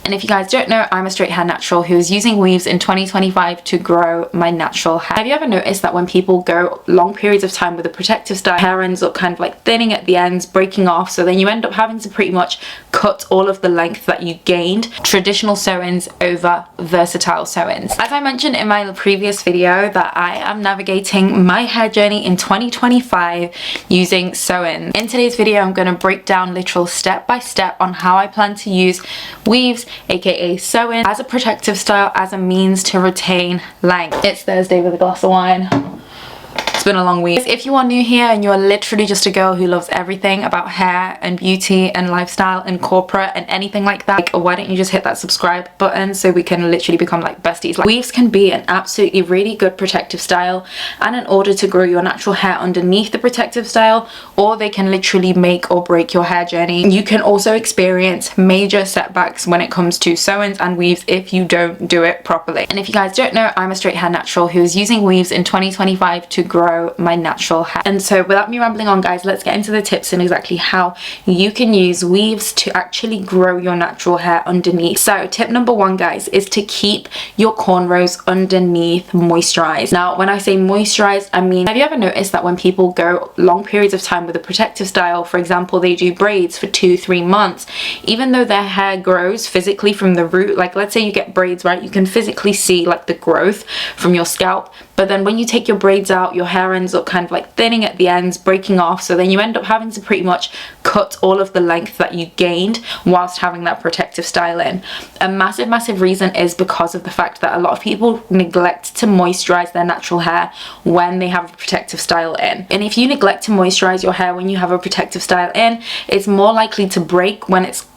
And if you guys don't know, I'm a straight hair natural who is using weaves in 2025 to grow my natural hair. Have you ever noticed that when people go long periods of time with a protective style, hair ends up kind of like thinning at the ends, breaking off, so then you end up having to pretty much cut all of the length that you gained, traditional sew-ins over versatile sew-ins. As I mentioned in my previous video, that I am navigating my hair journey in 2025 using sew-ins. In today's video, I'm going to break down literal step by step on how I plan to use weaves, aka sew-in, as a protective style, as a means to retain length. It's Thursday with a glass of wine. It's been a long week. If you are new here and you're literally just a girl who loves everything about hair and beauty and lifestyle and corporate and anything like that, why don't you just hit that subscribe button so we can literally become like besties. Like, weaves can be an absolutely really good protective style, and in order to grow your natural hair underneath the protective style, or they can literally make or break your hair journey. You can also experience major setbacks when it comes to sew-ins and weaves if you don't do it properly. And if you guys don't know, I'm a straight hair natural who is using weaves in 2025 to grow my natural hair. And so without me rambling on, guys, let's get into the tips and exactly how you can use weaves to actually grow your natural hair underneath. So tip number one, guys, is to keep your cornrows underneath moisturized. Now when I say moisturized, I mean, have you ever noticed that when people go long periods of time with a protective style, for example, they do braids for 2-3 months, even though their hair grows physically from the root, like let's say you get braids, right, you can physically see like the growth from your scalp, but then when you take your braids out, your hair ends up kind of like thinning at the ends, breaking off, so then you end up having to pretty much cut all of the length that you gained whilst having that protective style in. A massive reason is because of the fact that a lot of people neglect to moisturize their natural hair when they have a protective style in. And if you neglect to moisturize your hair when you have a protective style in, it's more likely to break when it's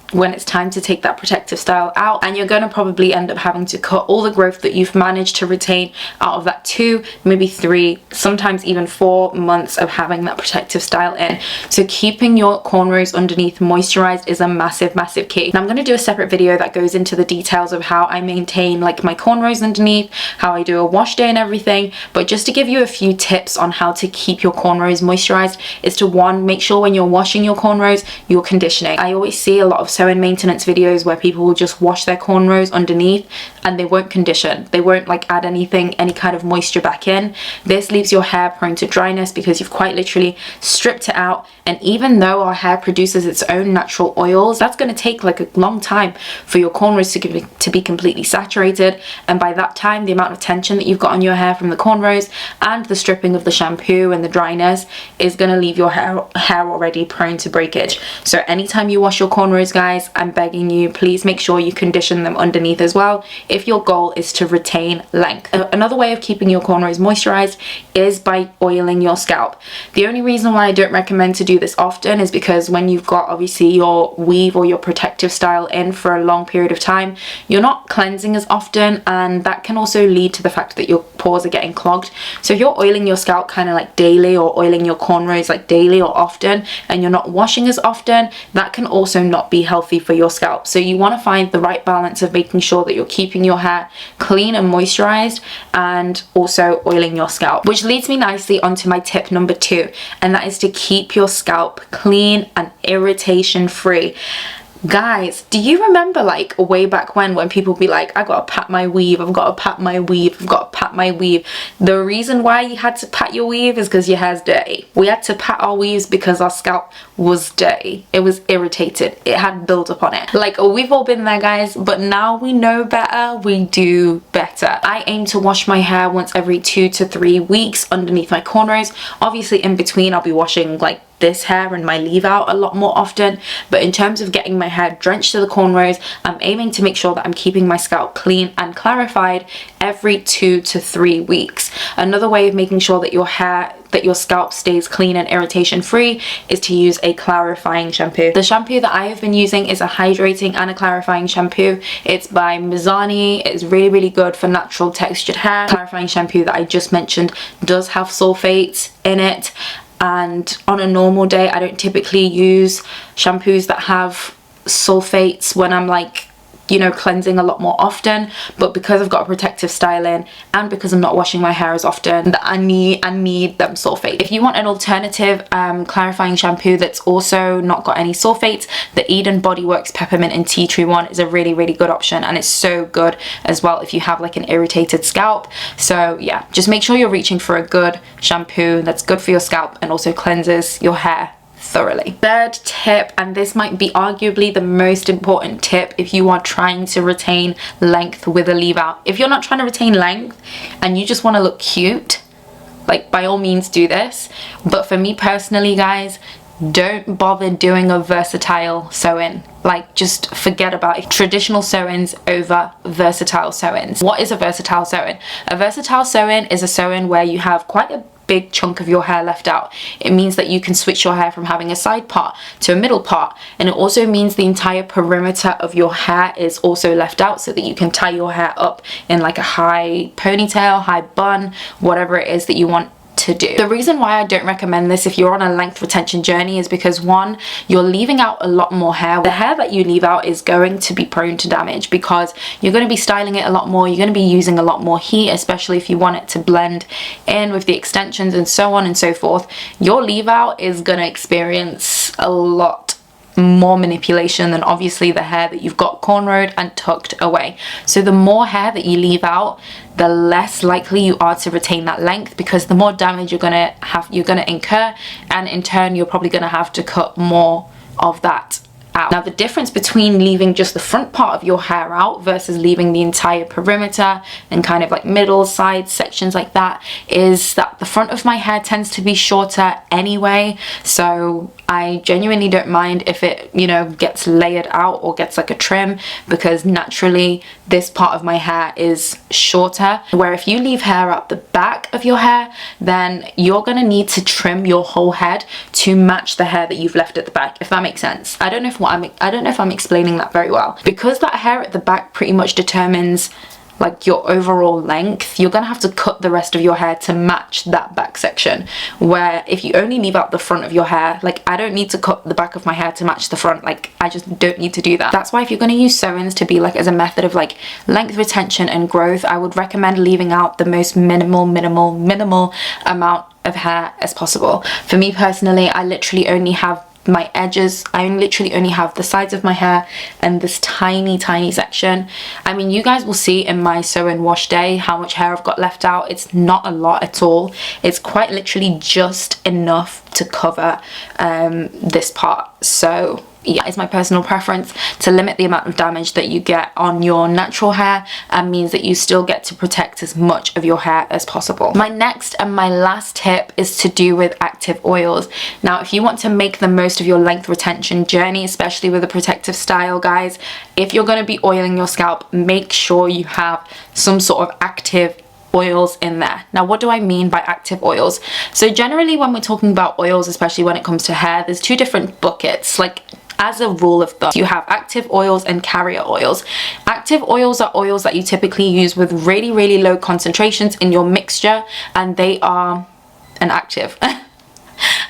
time to take that protective style out, and you're going to probably end up having to cut all the growth that you've managed to retain out of that 2, maybe 3, sometimes even 4 months of having that protective style in. So keeping your cornrows underneath moisturized is a massive key. Now I'm going to do a separate video that goes into the details of how I maintain like my cornrows underneath, how I do a wash day and everything, but just to give you a few tips on how to keep your cornrows moisturized is to, one, make sure when you're washing your cornrows you're conditioning. I always see a lot of sew-in maintenance videos where people will just wash their cornrows underneath and they won't condition. They won't like add anything, any kind of moisture back in. This leaves your hair prone to dryness because you've quite literally stripped it out. And even though our hair produces its own natural oils, that's going to take like a long time for your cornrows to be completely saturated, and by that time the amount of tension that you've got on your hair from the cornrows and the stripping of the shampoo and the dryness is going to leave your hair already prone to breakage. So anytime you wash your cornrows, guys, I'm begging you, please make sure you condition them underneath as well if your goal is to retain length. Another way of keeping your cornrows moisturized is by oiling your scalp. The only reason why I don't recommend to do this often is because when you've got obviously your weave or your protective style in for a long period of time, you're not cleansing as often, and that can also lead to the fact that your pores are getting clogged. So if you're oiling your scalp kind of like daily, or oiling your cornrows like daily or often, and you're not washing as often, that can also not be healthy for your scalp. So you want to find the right balance of making sure that you're keeping your hair clean and moisturized and also oiling your scalp, which leads me nicely onto my tip number 2, and that is to keep your scalp clean and irritation free. Guys, do you remember like way back when people be like, I gotta pat my weave, I've gotta pat my weave, I've gotta pat my weave? The reason why you had to pat your weave is because your hair's dirty. We had to pat our weaves because our scalp was dirty. It was irritated. It had build up on it. Like, we've all been there, guys, but now we know better. We do better. I aim to wash my hair once every 2 to 3 weeks underneath my cornrows. Obviously in between I'll be washing like this hair and my leave out a lot more often, but in terms of getting my hair drenched to the cornrows, I'm aiming to make sure that I'm keeping my scalp clean and clarified every 2 to 3 weeks. Another way of making sure that your scalp stays clean and irritation free is to use a clarifying shampoo. The shampoo that I have been using is a hydrating and a clarifying shampoo. It's by Mizani. It's really good for natural textured hair. Clarifying shampoo that I just mentioned does have sulfates in it, and on a normal day I don't typically use shampoos that have sulfates when I'm like you know, cleansing a lot more often, but because I've got a protective style in and because I'm not washing my hair as often, that I need them sulfates. If you want an alternative clarifying shampoo that's also not got any sulfates, the Eden Bodyworks Peppermint and Tea Tree one is a really good option, and it's so good as well if you have like an irritated scalp. So yeah, just make sure you're reaching for a good shampoo that's good for your scalp and also cleanses your hair thoroughly. Third tip, and this might be arguably the most important tip if you are trying to retain length with a leave out. If you're not trying to retain length and you just want to look cute, like by all means do this, but for me personally, guys, don't bother doing a versatile sew-in. Like, just forget about it. Traditional sew-ins over versatile sew-ins. What is a versatile sew-in? A versatile sew-in is a sew-in where you have quite a big chunk of your hair left out. It means that you can switch your hair from having a side part to a middle part, and it also means the entire perimeter of your hair is also left out so that you can tie your hair up in like a high ponytail, high bun, whatever it is that you want to do. The reason why I don't recommend this if you're on a length retention journey is because, one, you're leaving out a lot more hair. The hair that you leave out is going to be prone to damage because you're going to be styling it a lot more, you're going to be using a lot more heat, especially if you want it to blend in with the extensions and so on and so forth. Your leave out is going to experience a lot more manipulation than obviously the hair that you've got cornrowed and tucked away. So the more hair that you leave out, the less likely you are to retain that length, because the more damage you're gonna incur, and in turn you're probably gonna have to cut more of that out. Now, the difference between leaving just the front part of your hair out versus leaving the entire perimeter and kind of like middle, side sections like that is that the front of my hair tends to be shorter anyway, so I genuinely don't mind if it, you know, gets layered out or gets like a trim, because naturally this part of my hair is shorter. Where if you leave hair out the back of your hair, then you're gonna need to trim your whole head to match the hair that you've left at the back, if that makes sense. I don't know if I'm explaining that very well. Because that hair at the back pretty much determines like your overall length, you're gonna have to cut the rest of your hair to match that back section. Where if you only leave out the front of your hair, like I don't need to cut the back of my hair to match the front, like I just don't need to do that. That's why if you're gonna use sew-ins to be like as a method of like length retention and growth, I would recommend leaving out the most minimal amount of hair as possible. For me personally, I literally only have my edges. I literally only have the sides of my hair and this tiny section. I mean, you guys will see in my sew and wash day how much hair I've got left out. It's not a lot at all. It's quite literally just enough to cover this part. So yeah, it's my personal preference to limit the amount of damage that you get on your natural hair, and means that you still get to protect as much of your hair as possible. My next and my last tip is to do with active oils. Now, if you want to make the most of your length retention journey, especially with a protective style, guys, if you're going to be oiling your scalp, make sure you have some sort of active oils in there. Now, what do I mean by active oils? So generally when we're talking about oils, especially when it comes to hair, there's two different buckets. Like, as a rule of thumb, you have active oils and carrier oils. Active oils are oils that you typically use with really low concentrations in your mixture, and they are an active.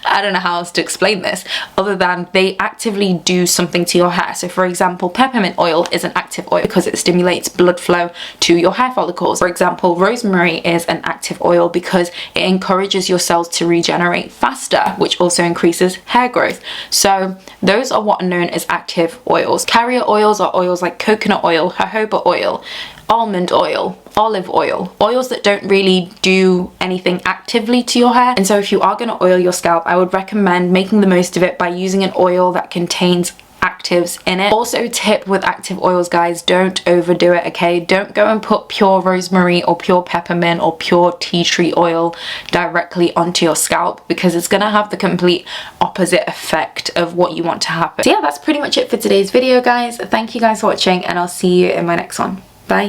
I don't know how else to explain this other than they actively do something to your hair. So for example, peppermint oil is an active oil because it stimulates blood flow to your hair follicles. For example, rosemary is an active oil because it encourages your cells to regenerate faster, which also increases hair growth. So those are what are known as active oils. Carrier oils are oils like coconut oil, jojoba oil, almond oil, olive oil, oils that don't really do anything actively to your hair. And so if you are going to oil your scalp, I would recommend making the most of it by using an oil that contains actives in it. Also, tip with active oils, guys, don't overdo it, okay? Don't go and put pure rosemary or pure peppermint or pure tea tree oil directly onto your scalp, because it's gonna have the complete opposite effect of what you want to happen. So yeah, that's pretty much it for today's video, guys. Thank you guys for watching, and I'll see you in my next one.